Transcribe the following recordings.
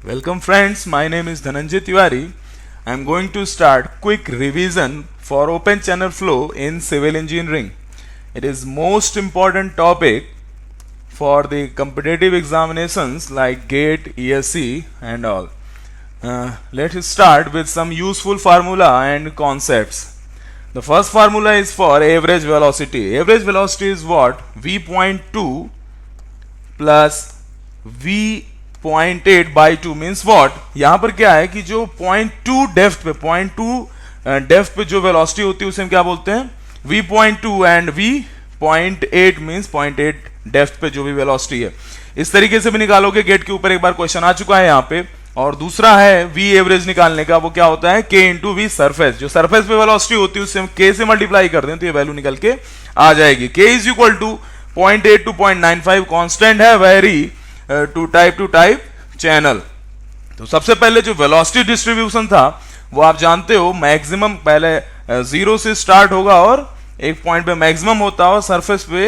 Welcome friends, my name is Dhananjay Tiwari. I am going to start quick revision for open channel flow in civil engineering. It is most important topic for the competitive examinations like GATE, ESE and all. Let's start with some useful formula and concepts. The first formula is for average velocity. Average velocity is what? V.2 plus V.8 by 2 means what. यहां पर क्या है कि जो 0.2 depth पे 0.2 depth पे जो velocity होती है उसे हम क्या बोलते हैं? V.2 and V.8 means 0.8 depth पे जो भी वेलोसिटी है. इस तरीके से भी निकालोगे. गेट के ऊपर एक बार क्वेश्चन आ चुका है यहाँ पे. और दूसरा है V एवरेज निकालने का. वो क्या होता है? K into V surface. जो सरफेस पे वेलोसिटी होती है उससे हम K से मल्टीप्लाई कर दें तो ये वैल्यू निकल के आ जाएगी. K is equal to 0.8 to 0.95 constant है, वेरी टू टाइप चैनल. तो सबसे पहले जो वेलोसिटी डिस्ट्रीब्यूशन था वो आप जानते हो, मैक्सिमम पहले जीरो से स्टार्ट होगा और एक पॉइंट पे मैक्सिमम होता है और सरफेस पे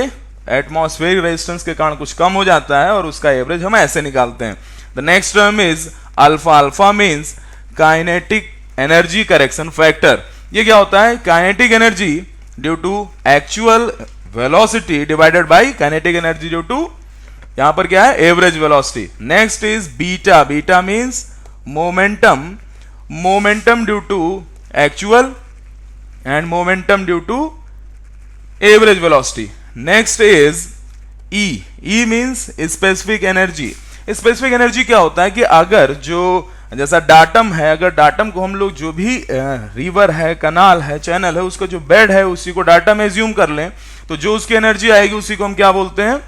एटमॉस्फेरिक रेजिस्टेंस के कारण कुछ कम हो जाता है और उसका एवरेज हम ऐसे निकालते हैं. The next term is alpha. Alpha means kinetic energy correction factor. ये क्या होता है? Kinetic energy due to actual velocity divided by kinetic energy due to, यहां पर क्या है? Average velocity. Next is beta. Beta means momentum. Momentum due to actual and momentum due to average velocity. Next is E. E means specific energy. Specific energy क्या होता है कि अगर जो जैसा डाटम है, अगर डाटम को हम लोग जो भी रिवर है, कनाल है, चैनल है, उसका जो बेड है उसी को डाटम एज्यूम कर लें तो जो उसकी एनर्जी आएगी उसी को हम क्या बोलते हैं?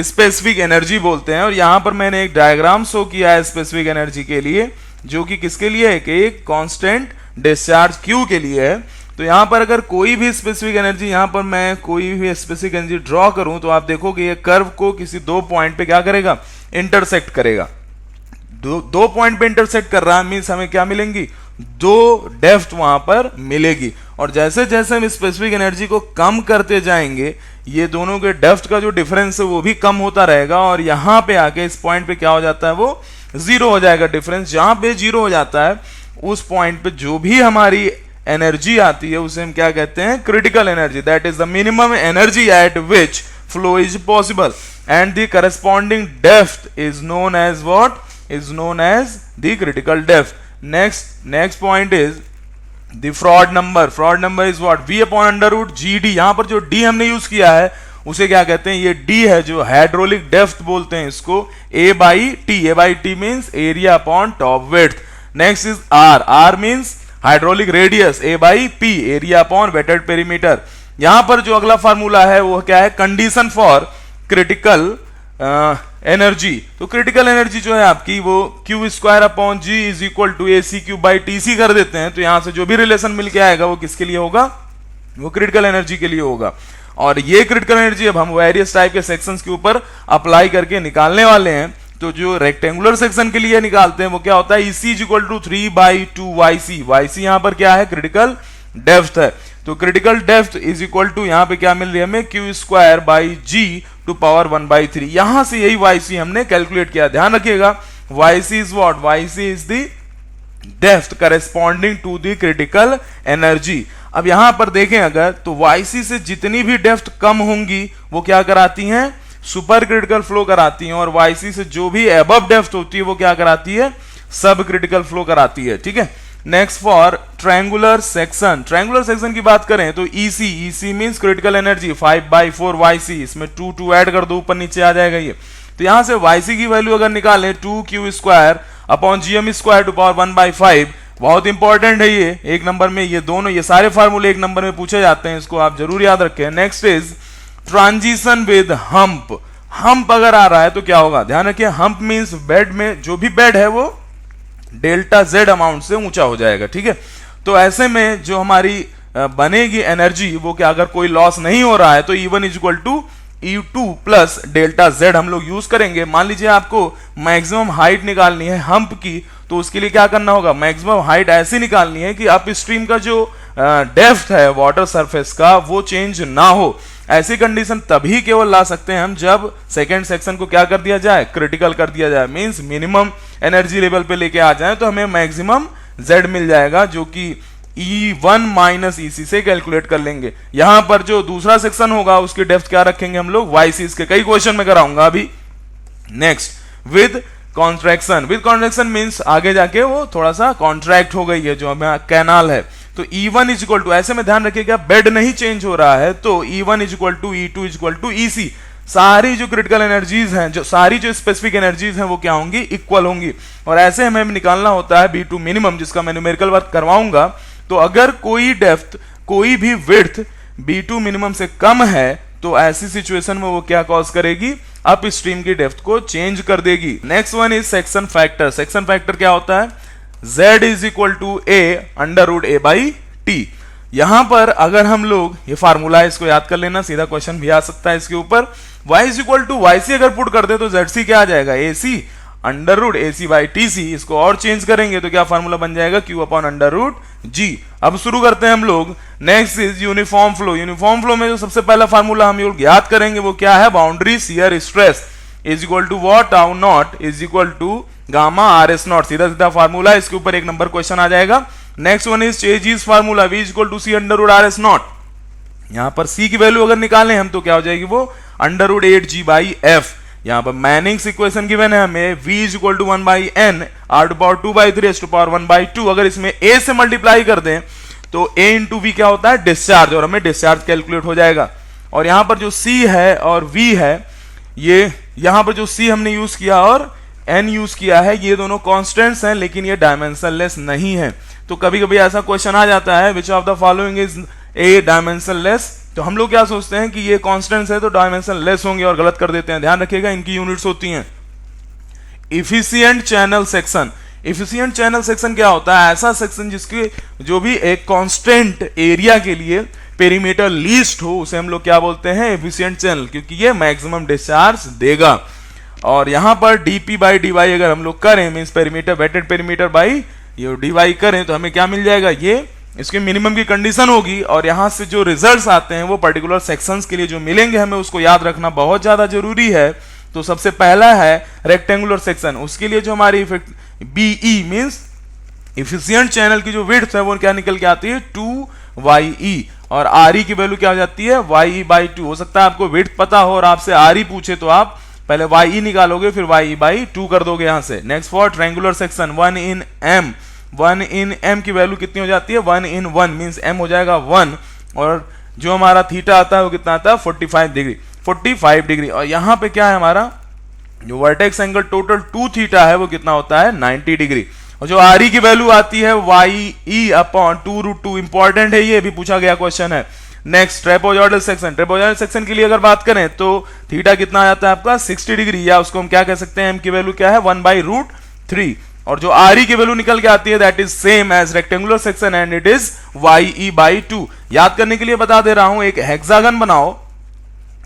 स्पेसिफिक एनर्जी बोलते हैं. और यहां पर मैंने एक डायग्राम शो किया है स्पेसिफिक एनर्जी के लिए, जो कि किसके लिए है? कि एक कांस्टेंट डिस्चार्ज क्यू के लिए है. तो यहां पर अगर कोई भी स्पेसिफिक एनर्जी, यहां पर मैं कोई भी स्पेसिफिक एनर्जी ड्रॉ करूं तो आप देखोगे ये कर्व को किसी दो पॉइंट पे क्या करेगा? इंटरसेक्ट करेगा. दो पॉइंट पे इंटरसेक्ट कर रहा है मीन्स हमें क्या मिलेंगी? दो डेप्थ वहां पर मिलेगी. और जैसे जैसे हम स्पेसिफिक एनर्जी को कम करते जाएंगे ये दोनों के डेप्थ का जो डिफरेंस है वो भी कम होता रहेगा और यहां पे आके इस पॉइंट पे क्या हो जाता है? वो जीरो हो जाएगा डिफरेंस. जहां पे जीरो हो जाता है उस पॉइंट पे जो भी हमारी एनर्जी आती है उसे हम क्या कहते हैं? Critical energy. That is the minimum energy at which flow is possible and the corresponding depth is known as what? is known as the critical depth. Next point is the Froude number. Froude number is what? V upon under root GD. यहां पर जो D हमने use किया है उसे क्या कहते हैं? ये D है जो हाइड्रोलिक डेप्थ बोलते हैं इसको. A by T. A by T means area upon top width. Next is R. R means hydraulic radius. A by P. area upon wetted perimeter. यहां पर जो अगला फार्मूला है वो क्या है? Condition for critical energy. तो क्रिटिकल एनर्जी जो है आपकी वो Q square upon g is equal to A C Q by T C कर देते हैं. तो यहां से जो भी रिलेशन मिल के आएगा वो किसके लिए होगा? वो क्रिटिकल एनर्जी के लिए होगा. और ये क्रिटिकल एनर्जी अब हम वेरियस टाइप के सेक्शंस के ऊपर अप्लाई करके निकालने वाले हैं. तो जो रेक्टेंगुलर सेक्शन के लिए निकालते हैं वो क्या होता है? EC is equal to 3/2 YC. YC यहां पर क्या है? क्रिटिकल डेप्थ है. तो critical depth is equal to यहां पे क्या मिल रही है हमें? Q square by g to power 1/3. यहां से यही YC हमने कैलकुलेट किया. ध्यान रखिएगा YC is what? YC is the depth corresponding to the critical energy. अब यहां पर देखें अगर तो YC से जितनी भी डेप्थ कम होंगी वो क्या कराती हैं? सुपर क्रिटिकल फ्लो कराती हैं. और YC से जो भी अबव डेप्थ होती है वो क्या कराती है? सब क्रिटिकल फ्लो कराती है. ठीक है. Next for triangular section. Triangular section की बात करें तो EC. EC means critical energy 5/4 YC. इसमें 2 ऐड कर दो, ऊपर नीचे आ जाएगा ये. तो यहां से YC की वैल्यू अगर निकालें 2Q square upon GM square to power 1/5. बहुत इंपॉर्टेंट है ये. एक नंबर में ये दोनों, ये सारे फार्मूले एक नंबर में पूछे जाते हैं, इसको आप जरूर याद रखें. Next is transition with hump. Hump अगर आ रहा है तो क्या होगा? ध्यान रखिए. हम्प मींस बेड में जो भी बेड है वो डेल्टा Z अमाउंट से ऊंचा हो जाएगा. ठीक है. तो ऐसे में जो हमारी बनेगी एनर्जी वो क्या, अगर कोई लॉस नहीं हो रहा है तो E1 is equal to E2 plus delta Z हम लोग यूज करेंगे. मान लीजिए आपको मैक्सिमम हाइट निकालनी है हम्प की, तो उसके लिए क्या करना होगा? मैक्सिमम हाइट ऐसी निकालनी है कि अप स्ट्रीम का जो डेप्थ है वाटर सरफेस का वो चेंज ना हो. ऐसी कंडीशन तभी केवल ला सकते हैं हम जब सेकंड सेक्शन को क्या कर दिया जाए, क्रिटिकल कर दिया जाए, मींस मिनिमम एनर्जी लेवल पे लेके आ जाए तो हमें मैक्सिमम Z मिल जाएगा, जो कि E1 माइनस EC से कैलकुलेट कर लेंगे। यहां पर जो दूसरा सेक्शन होगा उसकी डेप्थ क्या रखेंगे हम लोग, YC। इसके कई क्वेश्चन में कराऊंगा अभी। Next, with contraction. With contraction means आगे जाके वो थोड़ा सा कॉन्ट्रैक्ट हो गई है, जो हमें कैनाल है। तो E1 इज इक्वल टू, ऐसे में ध्यान रखिएगा बेड नहीं चेंज हो रहा है, तो E1 is equal to E2 is equal to EC। सारी जो क्रिटिकल एनर्जीज हैं, जो सारी जो स्पेसिफिक एनर्जीज हैं वो क्या होंगी, इक्वल होंगी। और ऐसे हमें निकालना होता है B2 मिनिमम, जिसका मैं न्यूमेरिकल वर्क करवाऊंगा। तो अगर कोई डेप्थ, कोई भी विड्थ B2 मिनिमम से कम है तो ऐसी सिचुएशन में वो क्या कॉज करेगी, अप स्ट्रीम की डेप्थ को चेंज कर देगी। Next one is section factor. Section factor क्या होता है, Z is equal to A under root A by T। यहां पर अगर हम लोग ये फार्मूला है, इसको याद कर लेना, सीधा क्वेश्चन भी आ सकता है इसके ऊपर। Y is equal to YC अगर पुट कर दे तो ZC क्या आ जाएगा, AC under root AC by TC। इसको और चेंज करेंगे तो क्या फार्मूला बन जाएगा, Q upon under root G। अब शुरू करते हैं हम लोग। Next is uniform flow. Uniform flow में जो सबसे पहला फार्मूला हम लोग याद करेंगे वो क्या है, boundary shear stress is equal to what, tau naught is equal to gamma RS naught. सीधा सीधा फार्मूला, इसके ऊपर एक नंबर क्वेश्चन आ जाएगा। Next one is Chezy's formula, V is equal to C under root RS naught. यहां पर C की वैल्यू अगर निकालें हम तो क्या हो जाएगी वो, under root 8G by F। यहां पर मैनिंग्स इक्वेशन गिवन है हमें, V is equal to 1 by N R to power 2 by 3 S to power 1 by 2। अगर इसमें A से मल्टीप्लाई कर दें तो A इंटू V क्या होता है, डिस्चार्ज, और हमें डिस्चार्ज कैलकुलेट हो जाएगा। और यहां पर जो C है और V है, ये यहां पर जो C हमने यूज किया और N यूज किया है, ये दोनों कॉन्स्टेंट्स हैं, लेकिन ये डायमेंशनलेस नहीं है। तो कभी कभी ऐसा क्वेश्चन आ जाता है, which of the following is a dimensionless. तो हम लोग क्या सोचते हैं कि ये कॉन्स्टेंट्स है तो डायमेंशन लेस होंगे और गलत कर देते हैं। ध्यान रखिएगा, इनकी यूनिट्स होती हैं efficient channel section. Efficient channel section क्या होता है, ऐसा सेक्शन जिसके जो भी एक कांस्टेंट एरिया के लिए पेरीमीटर लीस्ट हो, उसे हम लोग क्या बोलते हैं, एफिशिएंट चैनल, क्योंकि ये मैक्सिमम डिस्चार्ज देगा। और यहां पर dp बाई dy अगर हम लोग करें, means perimeter wetted perimeter by ये dy करें, तो हमें क्या मिल जाएगा, ये इसके मिनिमम की कंडीशन होगी। और यहां से जो रिजल्ट्स आते हैं वो पर्टिकुलर सेक्शंस के लिए जो मिलेंगे, हमें उसको याद रखना बहुत ज्यादा जरूरी है। तो सबसे पहला है रेक्टेंगुलर सेक्शन, उसके लिए जो हमारी BE मींस इफिशिएंट चैनल की जो विड्थ है वो क्या निकल के आती है, 2YE। और RE की वैल्यू क्या हो जाती है, YE बाई 2। हो सकता है आपको विड्थ पता हो और आपसे RE पूछे तो आप पहले YE निकालोगे फिर YE बाई 2 कर दोगे यहां से। Next for triangular section, 1 in M। 1 in M की वैल्यू कितनी हो जाती है, 1 in 1 मींस M हो जाएगा 1, और जो हमारा थीटा आता है वो कितना आता है, 45 डिग्री। 45 डिग्री। और यहां पे क्या है, हमारा जो वर्टेक्स एंगल टोटल 2 थीटा है वो कितना होता है, 90 डिग्री। और जो RE की वैल्यू आती है YE अपॉन 2 रूट 2। इंपॉर्टेंट है, ये भी पूछा गया क्वेश्चन है। Next trapezoidal section. Trapezoidal section के लिए अगर बात करें तो थीटा कितना आ जाता है आपका, 60 डिग्री, या उसको हम क्या कह सकते हैं, M की वैल्यू क्या है, 1 बाई रूट 3। और जो RE की वैल्यू निकल के आती है that is same as rectangular section and it is YE by 2। याद करने के लिए बता दे रहा हूं, एक हेक्सागन बनाओ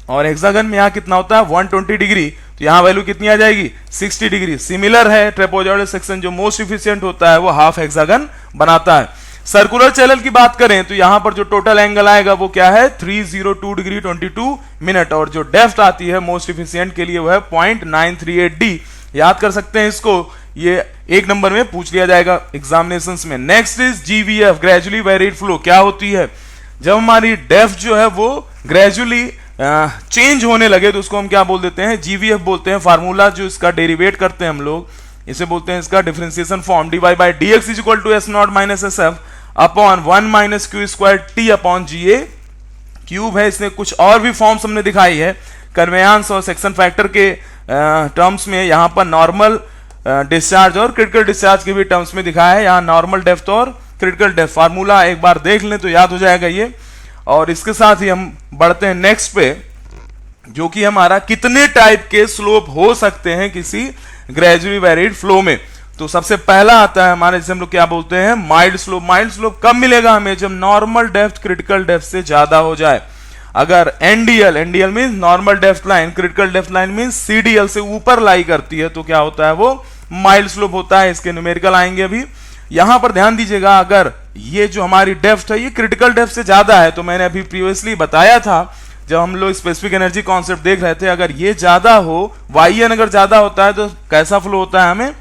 और हेक्सागन में यहां कितना होता है, 120 डिग्री, तो यहां वैल्यू कितनी आ जाएगी, 60 डिग्री। सिमिलर है ट्रेपेजॉइडल सेक्शन, जो मोस्ट इफिशिएंट होता है वो हाफ हेक्सागन बनाता है। सर्कुलर चैनल की बात करें तो यहां पर जो टोटल एंगल आएगा वो क्या है, 302 डिग्री 22 मिनट। और जो डेप्थ आती है मोस्ट इफिशिएंट के लिए वो है 0.938D। याद कर सकते हैं इसको, ये एक नंबर में पूछ लिया जाएगा एग्जामिनेशंस में। Next is GVF, gradually varied flow. क्या होती है, जब हमारी डेप्थ जो है वो ग्रेजुअली चेंज होने लगे तो उसको हम क्या बोल देते हैं, GVF बोलते हैं। फार्मूला जो इसका डेरिवेट करते हैं हम लोग, इसे बोलते हैं इसका differentiation form, dy by dx is equal to S naught minus SF upon 1 minus Q square T upon GA cube है। इसने कुछ और भी फॉर्म्स हमने दिखाई है कन्वेयांस और सेक्शन फैक्टर के टर्म्स में। यहां पर नॉर्मल डिस्चार्ज और क्रिटिकल डिस्चार्ज के भी टर्म्स में दिखाया है। यहां नॉर्मल डेप्थ और क्रिटिकल डेप्थ फार्मूला एक बार देख लें तो याद हो जाएगा ये। और इसके साथ ही हम बढ़ते हैं नेक्स्ट पे, जो कि हमारा कितने टाइप के स्लोप हो सकते हैं किसी ग्रेजुअली वेरिड फ्लो में। तो सबसे पहला आता है हमारे, जिसे हम लोग क्या बोलते हैं, माइल्ड स्लोप। माइल्ड स्लोप कब मिलेगा हमें, जब नॉर्मल डेप्थ क्रिटिकल डेप्थ से ज्यादा हो जाए। अगर NDL means normal depth line, critical depth line means CDL से ऊपर लाई करती है तो क्या होता है, वो माइल्ड स्लोप होता है। इसके न्यूमेरिकल आएंगे अभी। यहां पर ध्यान दीजिएगा, अगर ये जो हमारी डेप्थ है ये क्रिटिकल डेप्थ से ज्यादा है, तो मैंने अभी प्रीवियसली बताया था जब हम लोग स्पेसिफिक एनर्जी कॉन्सेप्ट देख रहे थे, अगर ये ज्यादा हो, Yn अगर ज्यादा होता है तो कैसा फ्लो होता है, हमें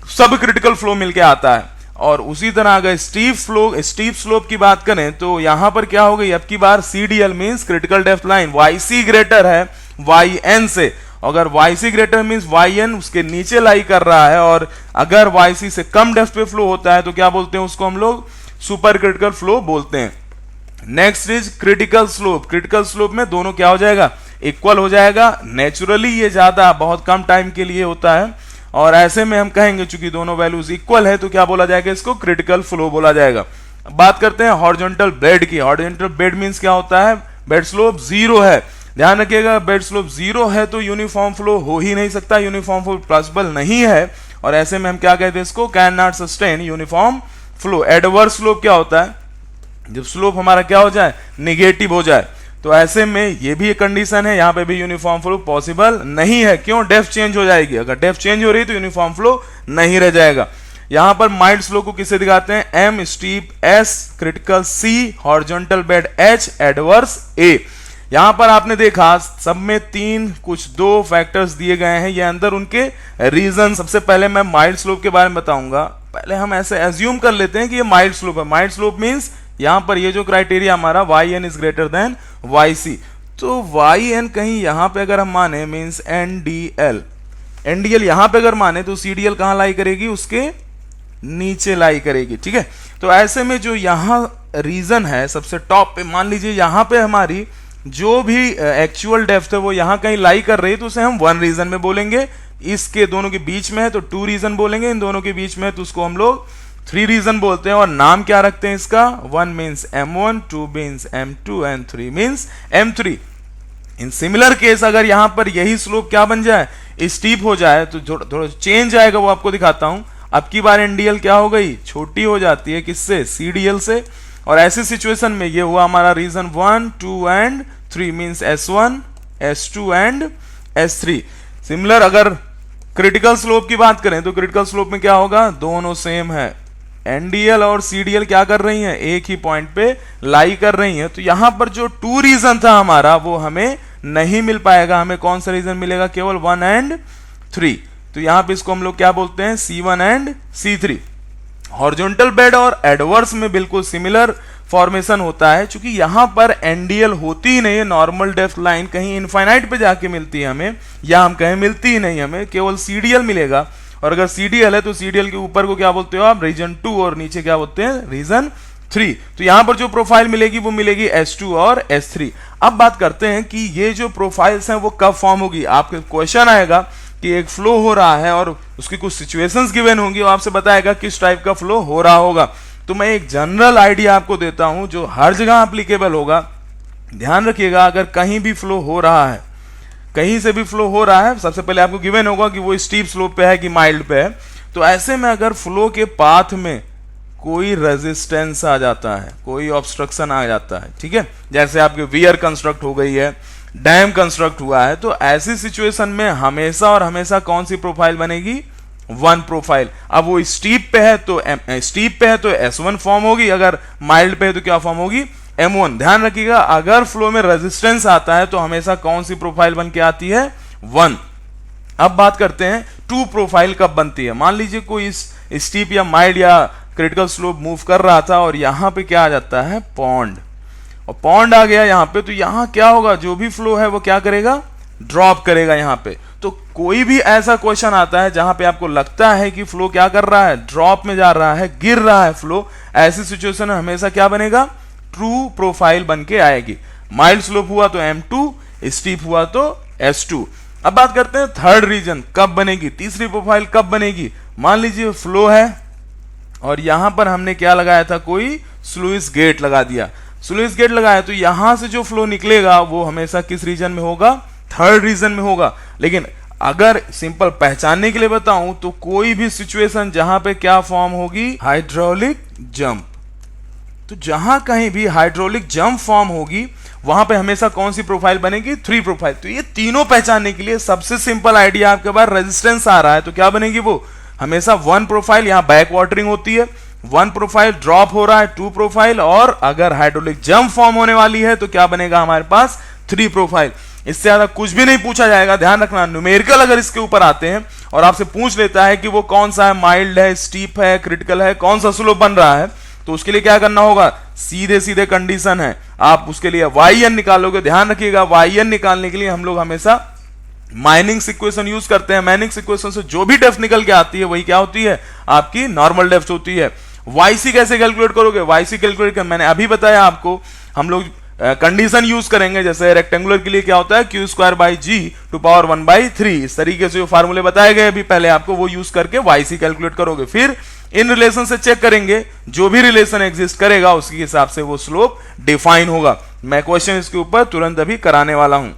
सब क्रिटिकल फ्लो मिलके आता है। और उसी तरह अगर स्टीप स्लोप की बात करें तो यहां पर क्या हो गई, अब की बार CDL means critical depth line YC greater है Yn से। अगर YC ग्रेटर मींस Yn उसके नीचे लाई कर रहा है, और अगर YC से कम डेप्थ पे फ्लो होता है तो क्या बोलते हैं उसको, हम लोग सुपर क्रिटिकल फ्लो बोलते हैं। Next is critical slope. Critical slope में दोनों क्या हो जाएगा, इक्वल हो जाएगा। नेचुरली ये ज्यादा बहुत कम टाइम के लिए होता है, और ऐसे में हम कहेंगे चूंकि दोनों वैल्यूज इक्वल है तो क्या बोला जाएगा, इसको क्रिटिकल फ्लो बोला जाएगा। अब बात करते हैं हॉरिजॉन्टल बेड की। हॉरिजॉन्टल बेड मींस क्या होता है, बेड स्लोप जीरो है। ध्यान रखिएगा, बेड स्लोप जीरो है तो यूनिफॉर्म फ्लो हो ही नहीं सकता, यूनिफॉर्म फ्लो पॉसिबल नहीं है, और ऐसे में हम क्या कहते हैं इसको, can not sustain uniform flow. Adverse slope क्या होता है, जब स्लोप हमारा क्या हो जाए, निगेटिव हो जाए, तो ऐसे में ये भी एक कंडीशन है, यहाँ पे भी यूनिफॉर्म फ्लो पॉसिबल नहीं है। क्यों, डेप्थ चेंज हो जाएगी। अगर डेप्थ चेंज हो रही तो यूनिफॉर्म फ्लो नहीं रह जाएगा। यहां पर माइल्ड स्लो को किसे दिखाते हैं, M steep S, critical C, horizontal bed H, adverse A। यहां पर आपने देखा सब में दो फैक्टर्स दिए गए हैं, ये अंदर उनके रीजन। सबसे पहले मैं माइल्ड स्लोप के बारे में बताऊंगा। पहले हम ऐसे एज्यूम कर लेते हैं कि ये माइल्ड स्लोप है। माइल्ड स्लोप मींस यहां पर ये जो क्राइटेरिया हमारा Yn is greater than Yc, तो Yn कहीं यहां पे अगर हम माने मींस NDL यहां पे अगर माने तो CDL कहां लाई करेगी, उसके नीचे लाई करेगी। ठीक है, तो ऐसे में जो यहां रीजन है सबसे टॉप पे, मान लीजिए यहां पे हमारी जो भी एक्चुअल डेप्थ है वो यहां कहीं लाई कर रही है, तो उसे हम वन रीजन में बोलेंगे। इसके दोनों के बीच में है तो टू रीजन बोलेंगे, इन दोनों के बीच में है तो उसको हम लोग थ्री रीजन बोलते हैं। और नाम क्या रखते हैं इसका, one means M1, two means M2 and three means M3। In similar case अगर यहां पर यही स्लोप क्या बन जाए, स्टीप हो जाए, तो थोड़ा चेंज आएगा, वो आपको दिखाता हूं। अब की बार NDL क्या हो गई, छोटी हो जाती है, किससे, CDL से। और ऐसी सिचुएशन में ये हुआ हमारा region 1, 2 and 3 means S1, S2 and S3। Similar अगर क्रिटिकल स्लोप की बात करें तो क्रिटिकल स्लोप में क्या होगा, दोनों सेम है। NDL और CDL क्या कर रही हैं, एक ही पॉइंट पे लाई कर रही हैं। तो यहां पर जो टू रीजन था हमारा वो हमें नहीं मिल पाएगा। हमें कौन सा रीजन मिलेगा, केवल 1 एंड 3। तो यहां पे इसको हम लोग क्या बोलते हैं, C1 and C3। Horizontal bed और एडवर्स में बिल्कुल सिमिलर फॉर्मेशन होता है, क्योंकि यहां पर NDL होती ही नहीं है। नॉर्मल डेप्थ लाइन कहीं इनफाइनाइट पे जाके मिलती है हमें, या हम कहें मिलती ही नहीं, हमें केवल CDL मिलेगा। और अगर CDL है तो CDL के ऊपर को क्या बोलते हो आप, रीजन 2, और नीचे क्या बोलते हैं, रीजन 3। तो यहां पर जो प्रोफाइल मिलेगी वो मिलेगी S2 और S3। अब बात करते हैं कि ये जो प्रोफाइल्स हैं वो कब फॉर्म होगी। आपके क्वेश्चन आएगा कि एक फ्लो हो रहा है और उसकी कुछ सिचुएशंस गिवन होंगी, और आपसे बताएगा किस टाइप का फ्लो हो रहा होगा। तो मैं एक जनरल आइडिया आपको देता हूं जो हर जगह एप्लीकेबल होगा। ध्यान रखिएगा, अगर कहीं भी फ्लो हो रहा है, कहीं से भी फ्लो हो रहा है, सबसे पहले आपको गिवन होगा कि वो स्टीप स्लोप पे है कि माइल्ड पे है। तो ऐसे में अगर फ्लो के पाथ में कोई रेजिस्टेंस आ जाता है, कोई ऑब्स्ट्रक्शन आ जाता है, ठीक है, जैसे आपके वियर कंस्ट्रक्ट हो गई है, डैम कंस्ट्रक्ट हुआ है, तो ऐसी सिचुएशन में हमेशा और हमेशा कौन सी प्रोफाइल बनेगी, वन प्रोफाइल। अब वो स्टीप पे है तो S1 फॉर्म होगी, अगर माइल्ड पे है तो क्या फॉर्म होगी, M1। ध्यान रखिएगा, अगर फ्लो में रेजिस्टेंस आता है तो हमेशा कौन सी प्रोफाइल बन के आती है, 1। अब बात करते हैं टू प्रोफाइल कब बनती है। मान लीजिए कोई स्टीप या माइल्ड या क्रिटिकल स्लोप मूव कर रहा था और यहां पे क्या आ जाता है, पॉन्ड, और पॉन्ड आ गया यहां पे, तो यहां क्या होगा, जो भी फ्लो है वो क्या करेगा, ड्रॉप करेगा यहां पे। तो कोई भी ऐसा क्वेश्चन आता है जहां पे आपको लगता है कि फ्लो क्या कर रहा है, ड्रॉप में जा रहा है, गिर रहा है फ्लो, ऐसी सिचुएशन में हमेशा क्या बनेगा, ट्रू प्रोफाइल बन के आएगी। माइल्ड स्लोप हुआ तो M2, स्टीप हुआ तो S2। अब बात करते हैं थर्ड रीजन कब बनेगी, तीसरी प्रोफाइल कब बनेगी। मान लीजिए फ्लो है और यहां पर हमने क्या लगाया था, कोई स्लुइस गेट लगा दिया, स्लुइस गेट लगाया, तो यहां से जो फ्लो निकलेगा वो हमेशा किस रीजन में होगा, थर्ड रीजन में होगा। लेकिन अगर सिंपल पहचानने के लिए बताऊं तो कोई भी सिचुएशन जहां पे क्या फॉर्म होगी, हाइड्रोलिक जंप, तो जहां कहीं भी हाइड्रोलिक जंप फॉर्म होगी वहां पे हमेशा कौन सी प्रोफाइल बनेगी, थ्री प्रोफाइल। तो ये तीनों पहचानने के लिए सबसे सिंपल आइडिया, आपके पास रेजिस्टेंस आ रहा है तो क्या बनेगी, वो हमेशा वन प्रोफाइल, यहां बैक वाटरिंग होती है, वन प्रोफाइल, ड्रॉप हो रहा है टू प्रोफाइल, और अगर हाइड्रोलिक जंप फॉर्म होने वाली है तो क्या बनेगा हमारे पास, 3 प्रोफाइल, इससे ज्यादा कुछ भी नहीं पूछा जाएगा। ध्यान रखना, न्यूमेरिकल अगर इसके ऊपर आते हैं और आपसे पूछ लेता है कि वो कौन सा है, माइल्ड है, स्टीप है, क्रिटिकल है, कौन सा स्लोप बन रहा है, तो उसके लिए क्या करना होगा, सीधे सीधे कंडीशन है, आप उसके लिए yn निकालोगे। ध्यान रखिएगा, yn निकालने के लिए हम लोग हमेशा माइनिंग इक्वेशन यूज करते हैं। माइनिंग इक्वेशन से जो भी डेप्थ निकल के आती है वही क्या होती है, आपकी नॉर्मल डेप्थ होती है। yc कैसे कैलकुलेट करोगे, yc कैलकुलेट कर मैंने अभी बताया आपको, हम लोग कंडीशन यूज करेंगे। जैसे रेक्टेंगुलर के लिए क्या होता है, Q square by g to power 1/3, इस तरीके से जो फार्मूले बताए गए अभी पहले आपको, वो यूज करके yc कैलकुलेट करोगे। फिर इन रिलेशन से चेक करेंगे, जो भी रिलेशन एग्जिस्ट करेगा उसके हिसाब से वो स्लोप डिफाइन होगा। मैं क्वेश्चन इसके ऊपर तुरंत अभी कराने वाला हूं।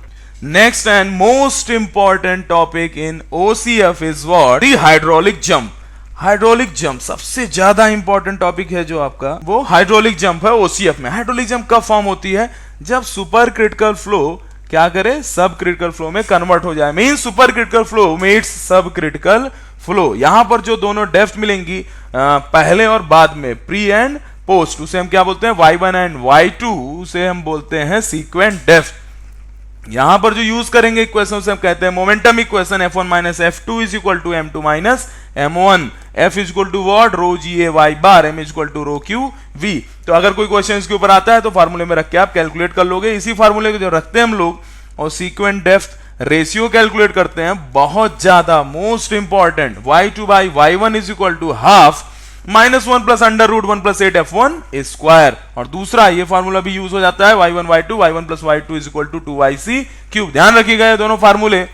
Next and most important topic in OCF is what, the hydraulic jump. Hydraulic jump सबसे ज्यादा इंपॉर्टेंट टॉपिक है जो आपका, वो हाइड्रोलिक जंप है OCF में। हाइड्रोलिक जंप कब फॉर्म होती है, जब सुपर क्रिटिकल फ्लो क्या करे, सब क्रिटिकल फ्लो में कन्वर्ट हो जाए। Mean super critical flow meets सब क्रिटिकल फ्लो। यहां पर जो दोनों डेप्थ मिलेंगी पहले और बाद में, प्री एंड पोस्ट, उसे हम क्या बोलते हैं, y1 एंड y2, उसे हम बोलते हैं सीक्वेंट डेप्थ। यहां पर जो यूज करेंगे इक्वेशन से हम कहते हैं momentum equation, F1 minus F2 is equal to M2 minus M1, F is equal to what, rho g A y bar, M is equal to rho Q V. तो अगर कोई क्वेश्चन इसके ऊपर आता है तो फार्मूले में रख के आप कैलकुलेट कर लोगे। इसी फार्मूले को जो रखते हैं हम लोग और सीक्वेंट डेप्थ रेशियो कैलकुलेट करते हैं, बहुत ज्यादा most important, y2 by y1 is equal to half minus 1 plus under root 1 plus 8 F1 square. और दूसरा ये फार्मूला भी यूज हो जाता है, y1 y1 plus y2 is equal to 2yc cube. ध्यान रखिएगा ये दोनों फार्मूले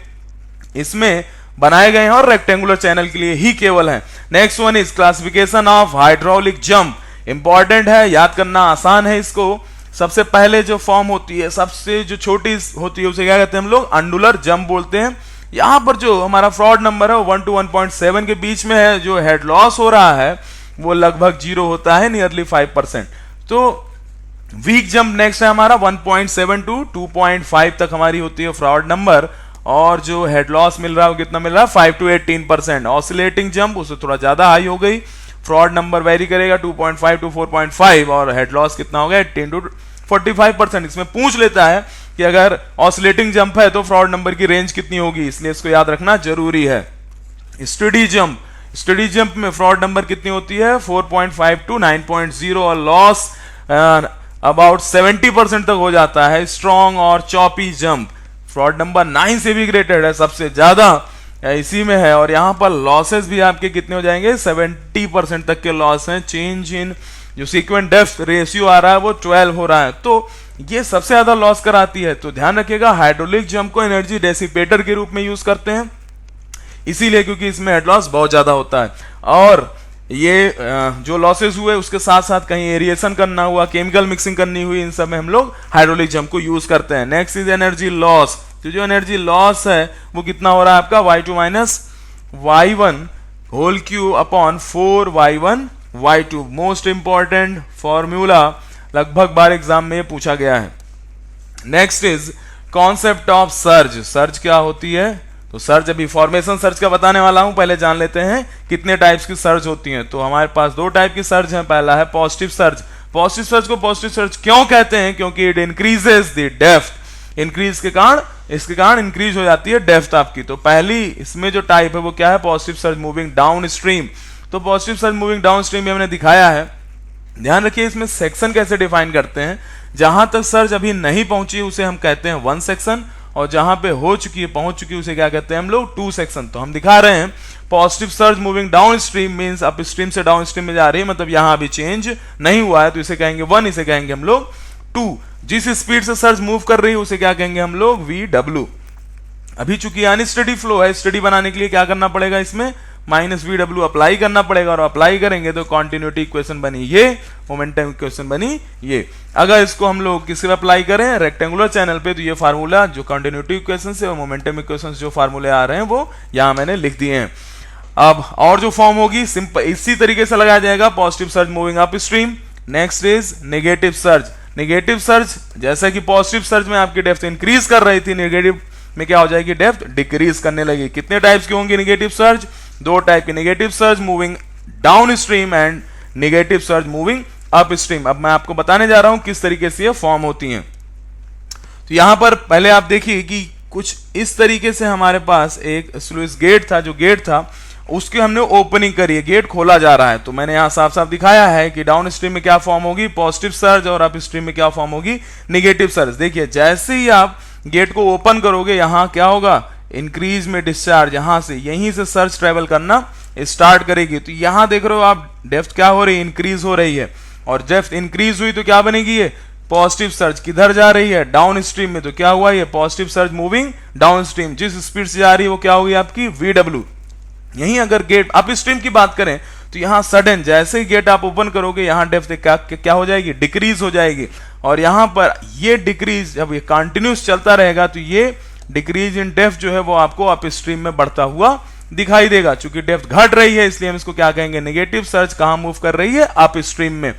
इसमें बनाए गए हैं और रेक्टेंगुलर चैनल के लिए ही केवल है। Next one is classification of hydraulic jump. Important है, याद करना आसान है इसको। सबसे पहले जो फॉर्म होती है, सबसे जो छोटी होती है, उसे क्या कहते हैं हम लोग, अंडुलर जंप बोलते हैं। यहां पर जो हमारा फ्रॉड नंबर है वो 1 to 1.7 के बीच में है। जो हेड लॉस हो रहा है वो लगभग 0 होता है, नियरली 5%। तो वीक जंप नेक्स्ट है हमारा 1.7 to 2.5 तक हमारी होती है फ्रॉड नंबर। और जो हेड लॉस मिल रहा है वो कितना मिल रहा है, 5 to 18%। ऑसिलेटिंग जंप उससे थोड़ा ज्यादा हाई हो गई, फ्रॉड नंबर वेरी करेगा 2.5 to 4.5 और हेड लॉस कितना हो गया 18 to 45%। इसमें पूछ लेता है कि अगर ऑसिलेटिंग जंप है तो फ्रॉड नंबर की रेंज कितनी होगी, इसलिए इसको याद रखना जरूरी है। स्टडी जंप, स्टडी जंप में फ्रॉड नंबर कितनी होती है 4.5 to 9.0 और लॉस अबाउट 70% तक हो जाता है। स्ट्रॉन्ग और चॉपी जंप फ्रॉड नंबर 9 से भी ग्रेटेड है, सबसे ज्यादा इसी में है। और यहां पर लॉसेस भी आपके कितने हो जाएंगे, 70% तक के लॉस हैं। चेंज इन जो सीक्वेंट डेप्थ रेशियो आ रहा है वो 12 हो रहा है, तो ये सबसे ज्यादा लॉस कराती है। तो ध्यान रखिएगा, हाइड्रोलिक जंप को एनर्जी डेसिपेटर के रूप में यूज करते हैं, इसीलिए क्योंकि इसमें हेड लॉस बहुत ज्यादा होता है। और ये जो लॉसेस हुए उसके साथ साथ कहीं एरिएशन करना हुआ, केमिकल मिक्सिंग करनी हुई, इन सब में हम लोग हाइड्रोलिक जंप को यूज करते हैं। Next is energy loss. तो जो एनर्जी लॉस है वो कितना हो रहा है आपका y2 minus y1 whole cube upon 4y1 y2। Most important formula, लगभग बार एग्जाम में पूछा गया है। Next is concept of surge. Surge क्या होती है, तो सर्ज अभी फॉर्मेशन सर्ज का बताने वाला हूं, पहले जान लेते हैं कितने टाइप्स की सर्ज होती हैं। तो हमारे पास 2 टाइप की सर्ज हैं। पहला है पॉजिटिव सर्ज। पॉजिटिव सर्ज को पॉजिटिव सर्ज क्यों कहते हैं, क्योंकि it increases the depth. Increase के कारण, इसके कारण इंक्रीज हो जाती है डेप्थ आपकी। तो पहली इसमें जो टाइप है वो क्या है, positive surge moving downstream. तो positive surge moving downstream में हमने दिखाया है। ध्यान रखिए इसमें सेक्शन कैसे डिफाइन करते हैं। जहां तक सर्ज अभी नहीं पहुंची उसे हम कहते हैं 1 सेक्शन, और जहां पे हो चुकी है, पहुंच चुकी है, उसे क्या कहते हैं हम लोग 2 सेक्शन। तो हम दिखा रहे हैं positive surge moving down stream means up stream से डाउन स्ट्रीम में जा रही है, मतलब यहां अभी चेंज नहीं हुआ है, तो इसे कहेंगे 1, इसे कहेंगे हम लोग 2। जिस स्पीड से सर्ज मूव कर रही है उसे क्या कहेंगे हम लोग VW। अभी चूंकि अनस्टेडी फ्लो है, स्टडी बनाने के लिए क्या करना पड़ेगा, इसमें माइनस VW अप्लाई करना पड़ेगा, और अप्लाई करेंगे तो कॉन्टिन्यूटी इक्वेशन बनी ये, मोमेंटम इक्वेशन बनी ये। अगर इसको हम लोग किस पे अप्लाई करें, रेक्टेंगुलर चैनल पे, तो ये फार्मूला जो कॉन्टिन्यूटी इक्वेशन से और मोमेंटम इक्वेशन जो फार्मूले आ रहे हैं वो यहां मैंने लिख दिए हैं। अब और जो फॉर्म होगी सिंपल इसी तरीके से लगाया जाएगा, positive surge moving up stream. Next is negative surge. Negative surge जैसा कि पॉजिटिव सर्ज में आपकी डेप्थ इंक्रीज कर रही थी, नेगेटिव में क्या हो जाएगी, डेप्थ डिक्रीज करने लगी। कितने टाइप्स की होंगी नेगेटिव सर्ज, 2 टाइप की, negative surge moving down stream and negative surge moving up stream. अब मैं आपको बताने जा रहा हूं किस तरीके से ये फॉर्म होती हैं। तो यहां पर पहले आप देखिए कि कुछ इस तरीके से हमारे पास एक स्लुइस गेट था, जो गेट था उसकी हमने ओपनिंग करी है, गेट खोला जा रहा है। तो मैंने यहां साफ साफ दिखाया है कि डाउन स्ट्रीम में क्या फॉर्म होगी, पॉजिटिव सर्ज, और अप स्ट्रीम में क्या फॉर्म होगी, निगेटिव सर्ज। देखिए जैसे ही आप गेट को ओपन करोगे यहां क्या होगा, इंक्रीज में डिस्चार्ज, यहां से यहीं से सर्ज ट्रेवल करना स्टार्ट करेगी। तो यहां देख रहे हो आप डेप्थ क्या हो रही है, इंक्रीज हो रही है, और डेप्थ इंक्रीज हुई तो क्या बनेगी, ये पॉजिटिव सर्ज। किधर जा रही है, डाउन स्ट्रीम में। तो क्या हुआ, ये positive surge moving down stream, जिस स्पीड से जा रही है वो क्या होगी आपकी VW। यहीं अगर गेट अप स्ट्रीम की बात करें तो यहां सडन जैसे ही गेट आप ओपन करोगे यहां डेप्थ क्या हो जाएगी, डिक्रीज हो जाएगी। और यहां पर ये डिक्रीज जब ये कंटिन्यूस चलता रहेगा तो ये डिक्रीज इन डेप्थ जो है वो आपको अप स्ट्रीम में बढ़ता हुआ दिखाई देगा। चूंकि डेप्थ घट रही है इसलिए हम इसको क्या कहेंगे, नेगेटिव सर्ज। कहां मूव कर रही है, अप स्ट्रीम में।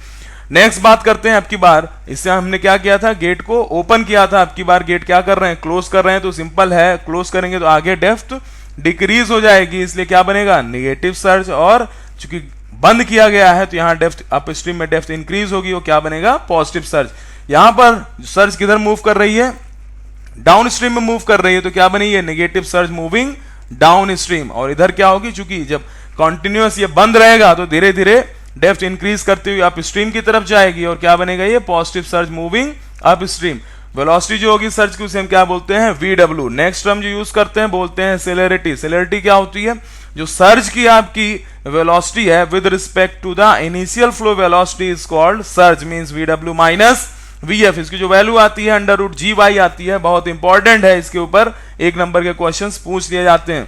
नेक्स्ट बात करते हैं, अब की बार इससे हमने क्या किया था, गेट को ओपन किया था, अब की बार गेट क्या कर रहे हैं, क्लोज कर रहे हैं। तो सिंपल है, क्लोज करेंगे तो आगे डेप्थ डिक्रीज हो जाएगी, इसलिए क्या बनेगा, नेगेटिव सर्ज। और चूंकि बंद किया गया है तो यहां डेप्थ अप स्ट्रीम में डेप्थ इंक्रीज होगी, वो क्या बनेगा, पॉजिटिव सर्ज। यहां पर सर्ज किधर मूव कर रही है, डाउन स्ट्रीम में मूव कर रही है, तो क्या बनी है, negative surge moving down stream. और इधर क्या होगी, चूंकि जब कंटिन्यूअस ये बंद रहेगा तो धीरे धीरे डेप्थ इंक्रीज करते हुए अप स्ट्रीम की तरफ जाएगी, और क्या बनेगा, ये positive surge moving up stream. Velocity जो होगी सर्ज की उसे हम क्या बोलते हैं, VW। नेक्स्ट टर्म जो यूज करते हैं बोलते हैं सेलेरिटी। सेलेरिटी क्या होती है, जो सर्ज की आपकी वेलोसिटी है with respect to the initial flow velocity is called surge, means VW minus VF। इसकी जो वैल्यू आती है √GY आती है, बहुत इंपॉर्टेंट है, इसके ऊपर 1 नंबर के क्वेश्चंस पूछ लिए जाते हैं।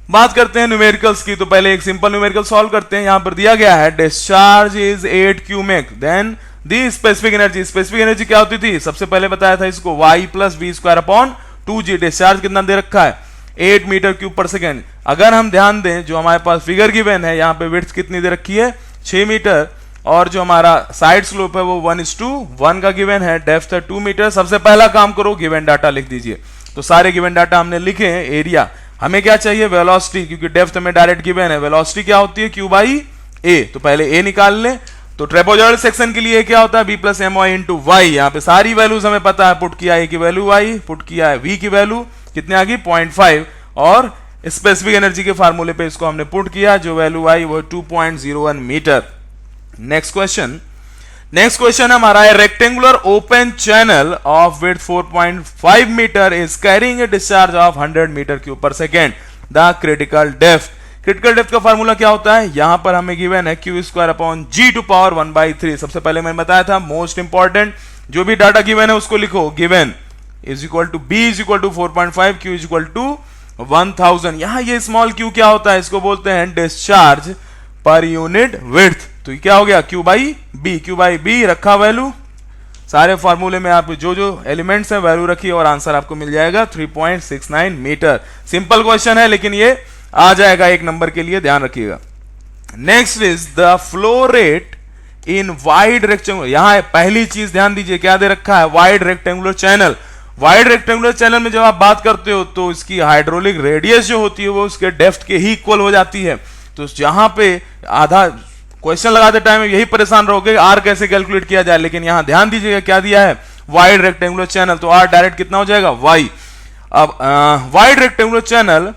बात करते हैं न्यूमेरिकल्स की, तो पहले एक सिंपल न्यूमेरिकल सॉल्व करते हैं। यहां पर दिया गया है discharge is 8 cumec, then the specific energy. Specific energy क्या होती थी, सबसे पहले बताया था इसको, y + v²/2g। डिस्चार्ज कितना दे रखा है, 8 मीटर क्यूब पर सेकेंड। अगर हम ध्यान दें जो हमारे पास फिगर गिवन है, यहाँ पे विड्थ कितनी दे रखी है, 6 मीटर, और जो हमारा साइड स्लोप है वो 1:1 का गिवन है, डेप्थ है 2 मीटर। सबसे पहला काम करो, गिवन डाटा लिख दीजिए। तो सारे गिवन डाटा हमने लिखे हैं। एरिया हमें क्या चाहिए, वेलोसिटी, क्योंकि डेप्थ में डायरेक्ट गिवन है। वेलोसिटी क्या होती है, Q/A। तो पहले A निकाल लें। तो ट्रेपेजॉइडल सेक्शन के लिए क्या होता है, B + my × y। यहाँ पे सारी वैल्यूज हमें पता है, पुट किया A की वैल्यू y, पुट किया है V की वैल्यू कितने आ गई, 0.5, और स्पेसिफिक एनर्जी के फार्मूले पे इसको हमने पुट किया, जो वैल्यू आई वो 2.01 मीटर। नेक्स्ट क्वेश्चन हमारा है, rectangular open channel of width 4.5 metre is carrying a discharge of 100 metre cube per second, the critical depth. Critical depth का फार्मूला क्या होता है, यहां पर हमें गिवन है Q²/G⁴ 1/3। सबसे पहले मैंने बताया था, मोस्ट इंपॉर्टेंट जो भी डाटा गिवन है उसको लिखो, given is equal to B is equal to 4.5, Q is equal to 1000। यहां ये स्मॉल q क्या होता है, इसको बोलते हैं डिस्चार्ज पर यूनिट विड्थ। तो क्या हो गया, Q/B। Q/B रखा वैल्यू, सारे फार्मूले में आप जो जो एलिमेंट्स हैं वैल्यू रखिए और आंसर आपको मिल जाएगा 3.69 मीटर। सिंपल क्वेश्चन है लेकिन ये आ जाएगा 1 नंबर के लिए, ध्यान रखिएगा। Next is the flow rate in wide rectangular. यहां पहली चीज ध्यान दीजिए, क्या दे रखा है, wide rectangular channel. Wide rectangular channel में जब आप बात करते हो तो इसकी हाइड्रोलिक रेडियस जो होती है वो उसके डेप्थ के ही इक्वल हो जाती है। तो जहां पे आधा क्वेश्चन लगाते टाइम यही परेशान रहोगे आर कैसे कैलकुलेट किया जाए, लेकिन यहां ध्यान दीजिएगा क्या दिया है, वाइड रेक्टेंगुलर चैनल, तो आर डायरेक्ट कितना हो जाएगा, y। अब wide rectangular channel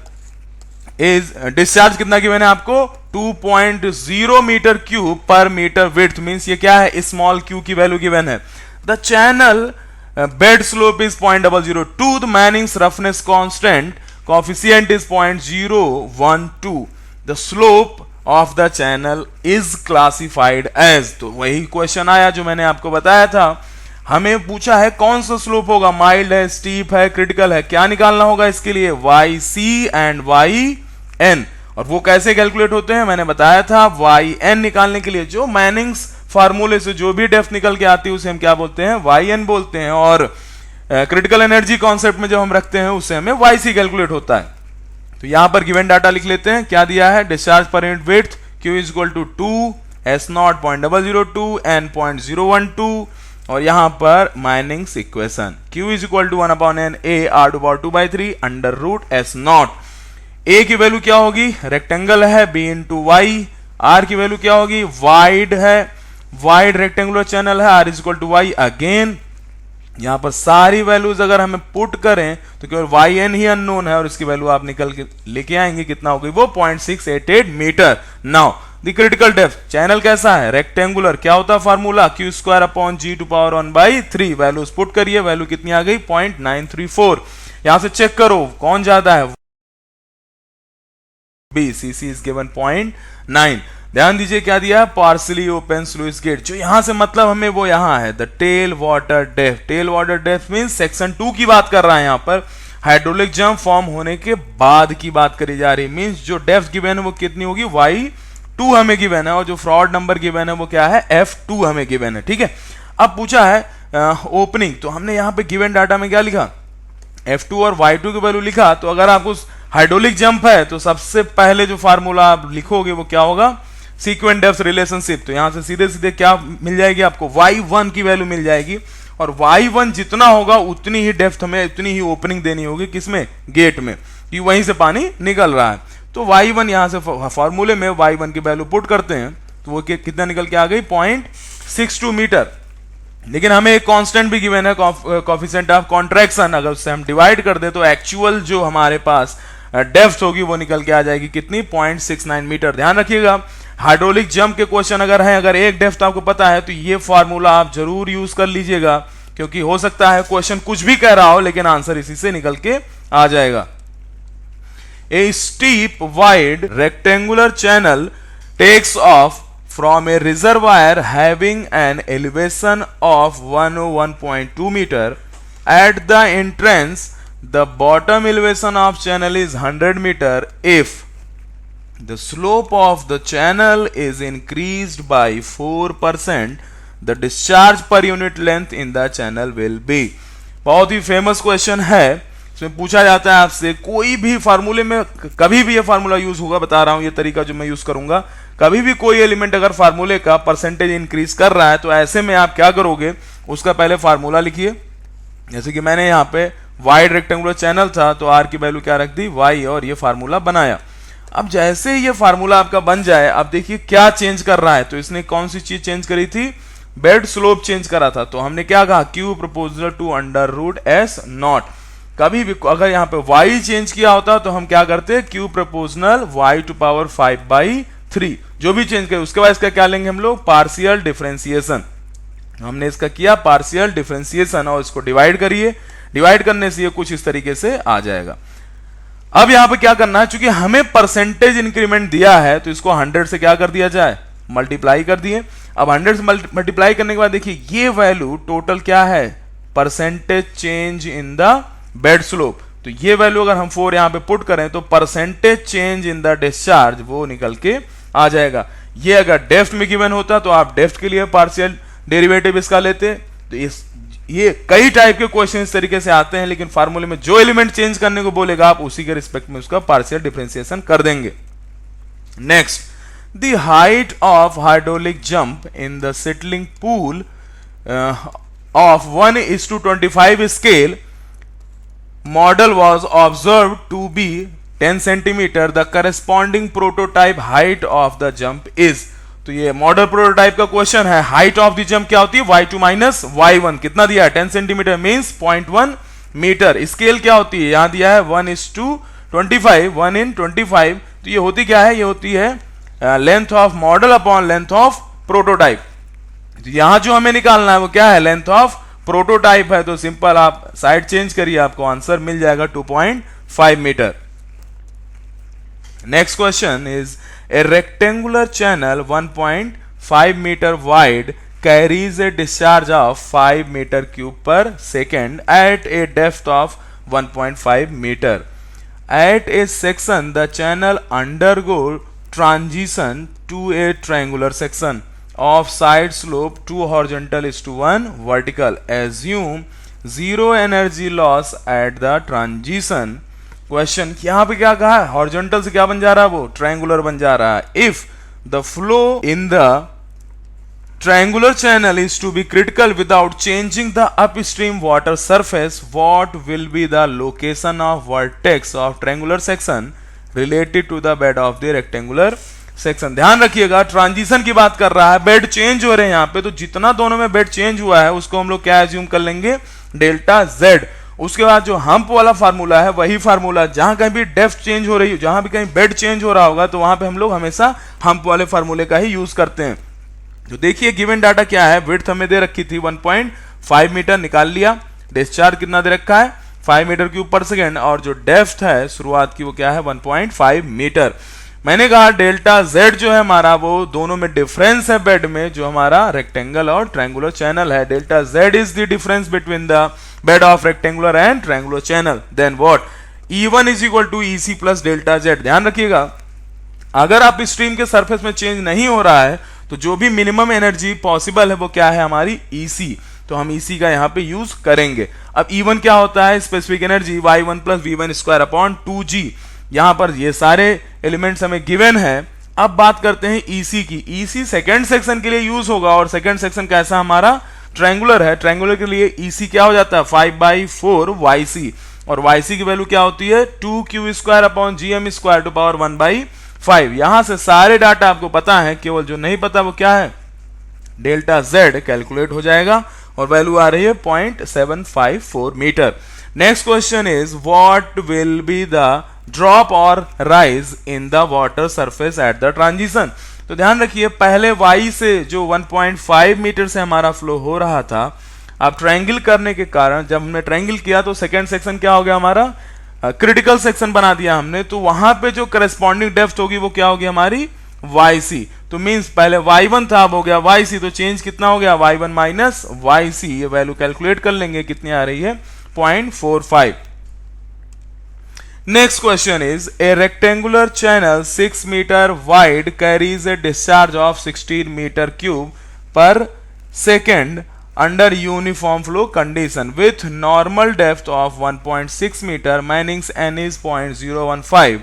is discharge कितना गिवन है आपको, 2.0 metre cube per metre width, means ये क्या है, स्मॉल q की वैल्यू गिवन है। The channel bed slope is 0.002, the Manning's roughness constant coefficient is 0.012, the slope of the channel is classified as. तो वही क्वेश्चन आया जो मैंने आपको बताया था, हमें पूछा है कौन सा स्लोप होगा, माइल्ड है, स्टीप है, क्रिटिकल है। क्या निकालना होगा इसके लिए, YC एंड YN। और वो कैसे कैलकुलेट होते हैं मैंने बताया था, YN निकालने के लिए जो मैनिंग्स फार्मूले से जो भी डेप्थ निकल के आती है उसे हम क्या बोलते हैं, YN बोलते हैं। और क्रिटिकल एनर्जी कॉन्सेप्ट में जब हम रखते हैं उससे हमें YC कैलकुलेट होता है। तो यहां पर गिवन डाटा लिख लेते हैं, क्या दिया है, discharge per unit width Q is equal to 2, S0 0.002, N 0.012, और यहां पर Manning's equation Q is equal to 1/n A R/2/3 √S0। A की वैल्यू क्या होगी, रेक्टेंगल है, B × Y। R की वैल्यू क्या होगी, वाइड है, वाइड रेक्टेंगुलर चैनल है, R is equal to Y again. यहां पर सारी वैल्यूज अगर हमें पुट करें तो केवल yn ही अननोन है और इसकी वैल्यू आप निकल के लेके आएंगे, कितना हो गई वो 0.688 metre. Now the critical depth, channel कैसा है रेक्टेंगुलर, क्या होता है फार्मूला q²/g⁻³ वैल्यूज पुट करिए, वैल्यू कितनी आ गई 0.934। यहां से चेक करो कौन ज्यादा है, बी, cc इज गिवन 0.9। ध्यान दीजिए क्या दिया है, पार्सली ओपन स्लुइस गेट, जो यहां से मतलब हमें वो यहां है the tail water depth. Tail water depth means section 2 की बात कर रहा है, यहां पर हाइड्रोलिक जंप फॉर्म होने के बाद की बात करी जा रही है। मींस जो डेप्थ गिवन है वो कितनी होगी, y2 हमें गिवन है और जो फ्रॉड नंबर गिवन है वो क्या है, f2 हमें गिवन है। ठीक है, अब पूछा है ओपनिंग, तो हमने यहां पे गिवन डाटा में क्या लिखा, f2 और y2 की वैल्यू लिखा। तो अगर आपको हाइड्रोलिक जंप है तो सबसे पहले जो फार्मूला आप लिखोगे वो क्या होगा, सीक्वेंट डेप्थ रिलेशनशिप। तो यहां से सीधे सीधे क्या मिल जाएगी आपको, y1 की वैल्यू मिल जाएगी और y1 जितना होगा उतनी ही डेप्थ में उतनी ही ओपनिंग देनी होगी, किसमें, गेट में, कि वहीं से पानी निकल रहा है। तो y1 यहां से फॉर्मूले में y1 की वैल्यू पुट करते हैं तो वो कितना निकल के आ गई 0.62 मीटर। लेकिन हमें एक कांस्टेंट भी गिवन है, कोएफिशिएंट ऑफ कॉन्ट्रैक्शन, अगर उससे हम डिवाइड कर दे तो एक्चुअल जो हमारे पास डेप्थ होगी वो निकल के आ जाएगी कितनी, 0.69 मीटर। ध्यान रखिएगा हाइड्रोलिक जंप के क्वेश्चन अगर है, अगर एक डेप्थ आपको पता है तो ये फार्मूला आप जरूर यूज कर लीजिएगा, क्योंकि हो सकता है क्वेश्चन कुछ भी कह रहा हो लेकिन आंसर इसी से निकल के आ जाएगा। A steep wide rectangular channel takes off from a reservoir having an elevation of 101.2 meter. At the entrance, the bottom elevation of channel is 100 meter if the slope of the channel is increased by 4%, the discharge per unit length in the channel will be। बहुत ही famous question है, इसमें पूछा जाता है आपसे कोई भी फार्मूले में, कभी भी ये फार्मूला यूज होगा, बता रहा हूं ये तरीका जो मैं यूज करूंगा, कभी भी कोई एलिमेंट अगर फार्मूले का परसेंटेज इंक्रीज कर रहा है तो ऐसे में आप क्या करोगे, उसका पहले फार्मूला लिखिए। जैसे कि मैंने यहाँ पे वाइड रेक्टेंगुलर चैनल था तो आर की वैल्यू क्या रख दी, y, और ये फार्मूला बनाया। अब जैसे ये फार्मूला आपका बन जाए, अब देखिए क्या चेंज कर रहा है, तो इसने कौन सी चीज चेंज करी थी, बेड स्लोप चेंज करा था। तो हमने क्या कहा, q प्रोपोर्शनल टू √s0। कभी भी अगर यहाँ पे y चेंज किया होता तो हम क्या करते, q प्रोपोर्शनल y⁵/3, जो भी चेंज करे उसके बाद इसका क्या लेंगे हम लोग, पार्शियल डिफरेंशिएशन। हमने इसका किया पार्शियल डिफरेंशिएशन और इसको डिवाइड करिए, डिवाइड करने से ये कुछ इस तरीके से आ जाएगा। अब यहां पे क्या करना है, चूंकि हमें परसेंटेज इंक्रीमेंट दिया है तो इसको 100 से क्या कर दिया जाए, मल्टीप्लाई कर दिए। अब 100 से मल्टीप्लाई करने के बाद देखिए ये वैल्यू टोटल क्या है, percentage change in the bed slope. तो ये वैल्यू अगर हम 4 यहां पे पुट करें तो percentage change in the discharge वो निकल के आ जाएगा। ये अगर डेप्थ में गिवन होता तो आप डेप्थ के लिए पार्शियल डेरिवेटिव इसका लेते। तो ये कई टाइप के क्वेश्चन इस तरीके से आते हैं, लेकिन फार्मूले में जो एलिमेंट चेंज करने को बोलेगा आप उसी के रिस्पेक्ट में उसका पार्शियल डिफरेंशिएशन कर देंगे। Next, the height of hydraulic jump in the settling pool of 1:25 scale model was observed to be 10 centimeter. The corresponding prototype height of the jump is। तो ये मॉडल प्रोटोटाइप का question है, height of the jump क्या होती है, y2 minus y1, कितना दिया है 10 सेंटीमीटर मींस 0.1 मीटर। स्केल क्या होती है, यहां दिया है 1:25, 1:25। तो ये होती क्या है, ये होती है length of model upon length of prototype. तो यहां जो हमें निकालना है वो क्या है, लेंथ ऑफ प्रोटोटाइप है। तो सिंपल आप साइड चेंज करिए, आपको आंसर मिल जाएगा 2.5 metre. Next question is a rectangular channel 1.5 metre wide carries a discharge of 5 metre cube per second at a depth of 1.5 metre. At a section the channel undergo transition to a triangular section of side slope 2 horizontal is to 1 vertical. Assume zero energy loss at the transition। Question यहाँ पे क्या कहा है, horizontal से क्या बन जा रहा है, वो ट्रायंगुलर बन जा रहा है। If the flow in the triangular channel is to be critical without changing the upstream water surface, what will be the location of vertex of triangular section related to the bed of the rectangular section. ध्यान रखिएगा transition की बात कर रहा है, bed change हो रहे हैं यहाँ पे, तो जितना दोनों में बेड चेंज हुआ है उसको हम लोग क्या एज्यूम कर लेंगे, डेल्टा जेड। उसके बाद जो हम्प वाला फार्मूला है वही फार्मूला, जहां कहीं भी डेप्थ चेंज हो रही हो, जहां भी कहीं बेड चेंज हो रहा होगा तो वहां पे हम लोग हमेशा हम्प वाले फार्मूले का ही यूज करते हैं। तो देखिए गिवन डाटा क्या है, विड्थ हमें दे रखी थी 1.5 मीटर, निकाल लिया। डिस्चार्ज कितना दे रखा है, 5 मीटर क्यूब पर सेकेंड, और जो डेप्थ है शुरुआत की वो क्या है, 1.5 मीटर। मैंने कहा डेल्टा जेड जो है हमारा वो दोनों में डिफरेंस है बेड में, जो हमारा रेक्टेंगल और ट्रायंगुलर चैनल है। Delta Z is the difference between the bed of rectangular and triangular channel. Then what, E1 is equal to EC plus delta Z. ध्यान रखिएगा अगर आप स्ट्रीम के सरफेस में चेंज नहीं हो रहा है तो जो भी मिनिमम एनर्जी पॉसिबल है वो क्या है, हमारी EC। तो हम EC का यहाँ पे यूज करेंगे। अब E1 क्या होता है, specific energy Y1 plus V1 square upon 2G। यहां पर ये सारे एलिमेंट्स हमें गिवन है। अब बात करते हैं EC की। EC सेकंड सेक्शन के लिए यूज होगा, और सेकंड सेक्शन कैसा हमारा, ट्रायंगुलर है। ट्रायंगुलर के लिए EC क्या हो जाता है, 5/4 YC, और YC की वैल्यू क्या होती है, 2Q square upon GM square to power 1/5। यहां से सारे डाटा आपको पता है, केवल जो नहीं पता वो क्या है, डेल्टा Z कैलकुलेट हो जाएगा, और वैल्यू आ रही है 0.754 metre. Next question is what will be the drop or rise in the water surface at the transition. तो ध्यान रखिए पहले Y से जो 1.5 मीटर से हमारा फ्लो हो रहा था, अब ट्रायंगल करने के कारण जब हमने ट्रायंगल किया तो सेकंड सेक्शन क्या हो गया हमारा, क्रिटिकल सेक्शन बना दिया हमने। तो वहां पे जो करस्पॉन्डिंग डेप्थ होगी वो क्या होगी हमारी, YC। तो मींस पहले Y1 था, अब हो गया YC, तो चेंज कितना हो गया, Y1 माइनस YC। ये वैल्यू कैलकुलेट कर लेंगे, कितनी आ रही है, 0.45। Next question is a rectangular channel 6 meter wide carries a discharge of 16 meter cube per second under uniform flow condition with normal depth of 1.6 meter, Manning's n is 0.015.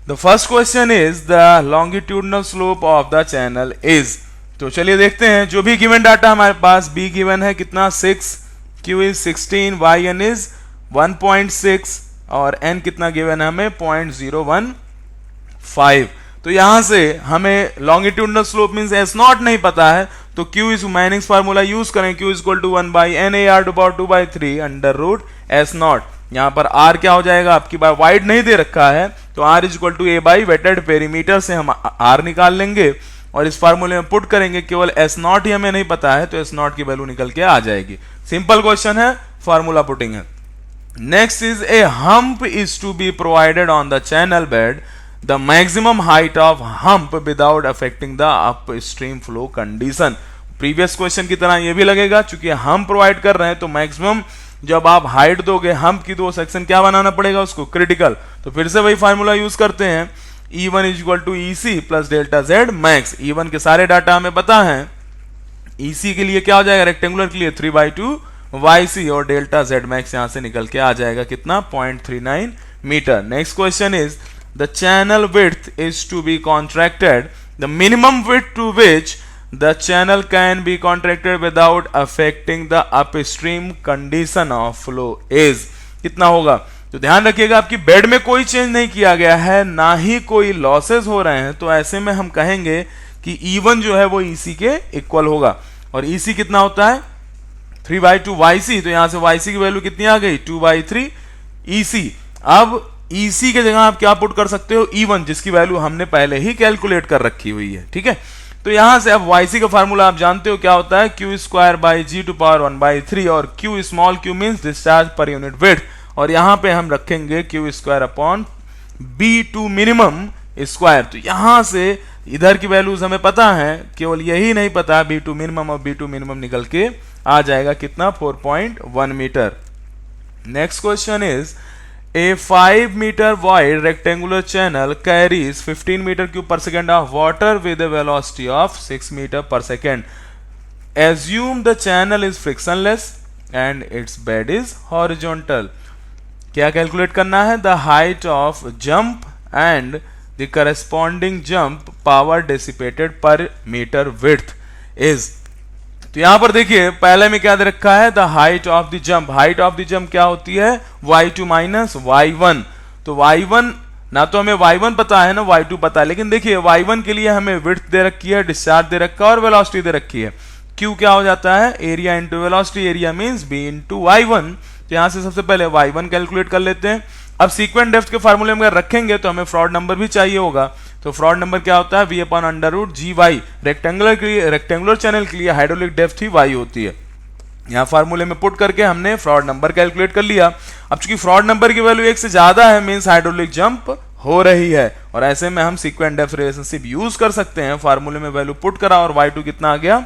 The first question is the longitudinal slope of the channel is। तो चलिए देखते हैं, जो भी given data हमारे पास, B given है कितना 6, Q is 16, YN is 1.6 और n कितना गिवन है हमें 0.015। तो यहां से हमें लॉन्गिट्यूडनल स्लोप मींस S0 नहीं पता है, तो Q is Manning's formula use करें, Q is equal to 1/NAR to power 2/3 under root S0। यहां पर R क्या हो जाएगा, आपकी बार वाइड नहीं दे रखा है, तो R is equal to A by wetted perimeter से हम R निकाल लेंगे और इस फार्मूले में पुट करेंगे। केवल S0 ही हमें नहीं पता है, तो S0 की वैल्यू निकल के आ जाएगी। सिंपल क्वेश्चन है, फार्मूला पुटिंग है। Next is a hump is to be provided on the channel bed. The maximum height of hump without affecting the upstream flow condition. Previous question की तरह ये भी लगेगा, चूंकि हम प्रोवाइड कर रहे हैं तो मैक्सिमम जब आप हाइट दोगे हम्प की, तो सेक्शन क्या बनाना पड़ेगा उसको, क्रिटिकल। तो फिर से वही फार्मूला यूज करते हैं, E1 is equal to EC plus delta Z max. E1 के सारे डाटा हमें पता है, EC के लिए क्या हो जाएगा, रेक्टेंगुलर के लिए 3/2 YC, और डेल्टा Z मैक्स यहां से निकल के आ जाएगा कितना, 0.39 metre. Next question is the channel width is to be contracted, the minimum width to which the channel can be contracted without affecting the upstream condition of flow is. कितना होगा, तो ध्यान रखिएगा आपकी बेड में कोई चेंज नहीं किया गया है, ना ही कोई लॉसेस हो रहे हैं, तो ऐसे में हम कहेंगे कि E1 जो है वो EC के इक्वल होगा। और EC कितना होता है, 3/2 YC, तो यहां से YC की वैल्यू कितनी आ गई, 2/3 EC। अब EC के जगह आप क्या पुट कर सकते हो, E1, जिसकी वैल्यू हमने पहले ही कैलकुलेट कर रखी हुई है, ठीक है। तो यहां से अब YC का फार्मूला आप जानते हो क्या होता है, Q square by G to power 1/3, और Q small q means discharge per unit width, और यहां पे हम रखेंगे Q square upon B2 minimum square. तो यहां से इधर की वैल्यूज हमें पता है, केवल यही नहीं पता, B2 मिनिमम और B2 मिनिमम निकल के आ जाएगा कितना, 4.1 metre. Next question is a 5 metre wide rectangular channel carries 15 metre cube per second of water with a velocity of 6 metre per second. Assume the channel is frictionless and its bed is horizontal. क्या calculate करना है, the height of jump and the corresponding jump power dissipated per metre width is. तो यहां पर देखिए पहले में क्या दे रखा है, the height of the jump. Height of the jump क्या होती है, y2 माइनस y1। तो y1 ना तो हमें y1 पता है ना y2 पता है, लेकिन देखिए y1 के लिए हमें विड्थ दे रखी है, डिस्चार्ज दे रखा है और वेलोसिटी दे रखी है। q क्या हो जाता है, area into velocity, area means b into y1। तो यहां से सबसे पहले y1 कैलकुलेट कर लेते हैं। अब सीक्वेंट डेप्थ के फार्मूले में अगर रखेंगे तो हमें फ्रॉड नंबर भी चाहिए होगा। तो फ्रॉड नंबर क्या होता है, v अपॉन अंडर रूट जी वाई। रेक्टेंगुलर चैनल के लिए हाइड्रोलिक डेप्थ ही y होती है। यहाँ फार्मूले में पुट करके हमने फ्रॉड नंबर कैलकुलेट कर लिया। अब चूंकि फ्रॉड नंबर की वैल्यू 1 से ज्यादा है, मींस हाइड्रोलिक जंप हो रही है, और ऐसे में हम सीक्वेंट डेप्थ रिलेशनशिप यूज कर सकते हैं। फार्मूले में वैल्यू पुट करा और y2 कितना आ गया,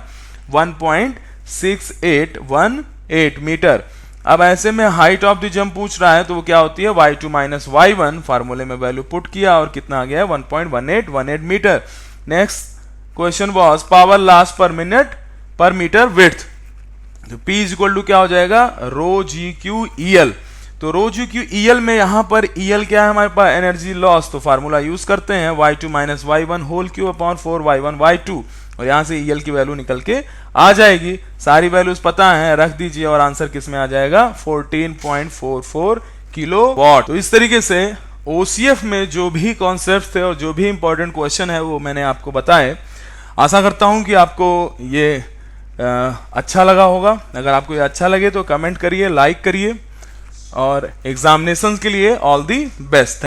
1.6818 मीटर। अब ऐसे में हाइट ऑफ द जंप पूछ रहा है, तो वो क्या होती है, y2 माइनस y1। फार्मूले में वैल्यू पुट किया और कितना आ गया है, 1.1818 metre. Next question was power loss per metre width. तो P इज इक्वल टू क्या हो जाएगा, रो जी क्यू ई एल। तो रो जी क्यू ई एल में यहां पर ई एल क्या है हमारे पास, एनर्जी लॉस। तो फार्मूला यूज करते हैं, y2 minus y1 whole Q upon 4y1 y2, और यहां से ई एल की वैल्यू निकल के आ जाएगी। सारी वैल्यूज पता है, रख दीजिए और आंसर किस में आ जाएगा, 14.44 किलो वॉट। तो इस तरीके से ओसीएफ में जो भी कॉन्सेप्ट थे और जो भी इंपॉर्टेंट क्वेश्चन है वो मैंने आपको बताए। आशा करता हूं कि आपको ये अच्छा लगा होगा। अगर आपको ये अच्छा लगे तो कमेंट करिए, लाइक करिए, और एग्जामिनेशंस के लिए ऑल दी बेस्ट।